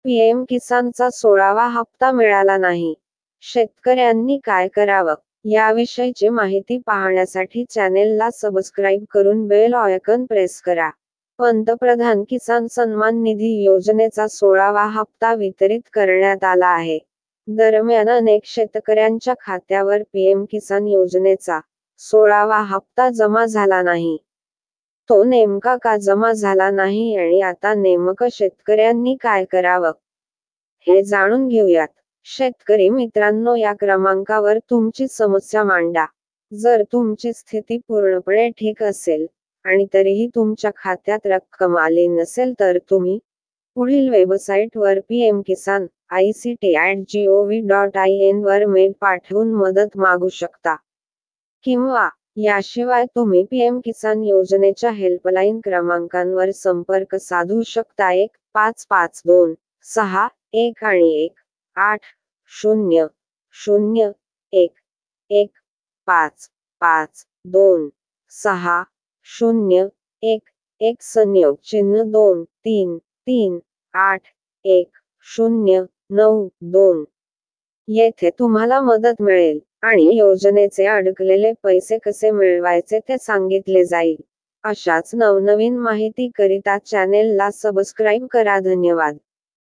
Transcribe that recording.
PM किसानचा 16वा हप्ता मिळाला नाही. शेतकऱ्यांनी काय करावं? याविषयीची माहिती पाहण्यासाठी चॅनेलला सबस्क्राईब करून बेल आयकॉन प्रेस करा. पंतप्रधान किसान सन्मान निधी योजनेचा 16वा हप्ता वितरित करण्यात आला आहे. दरम्यान अनेक शेतकऱ्यांच्या खात्यावर पीएम किसान योजनेचा 16वा हप्ता जमा झाला नाही. तो नेमका का जमा झाला नाही आणि आता नेमकं शेतकऱ्यांनी काय करावं? हे जाणून घेऊयात. शेतकरी मित्रांनो, या क्रमांकावर तुमची समस्या मांडा. जर तुमची स्थिती पूर्णपणे ठीक असेल आणि तरीही तुमच्या खात्यात रक्कम आली नसेल तर तुम्ही पुढील वेबसाईटवर pmkisan.ict@gov.in वर मेल पाठवून मदत मागू शकता. किंवा याशिवाय तुम्ही पीएम किसान योजनेच्या हेल्पलाईन क्रमांकांवर संपर्क साधू शकता. 1552-6-1 आणि 1-800-1-5-5-2-6-0-1-1 संयोग चिन्ह 2-3-3-8-1-0-9-2 येथे तुम्हाला मदत मिळेल आणि योजनेचे अडकलेले पैसे कसे मिळवायचे ते सांगितले जाईल. अशाच नवनवीन माहिती करिता चॅनेलला सबस्क्राईब करा. धन्यवाद.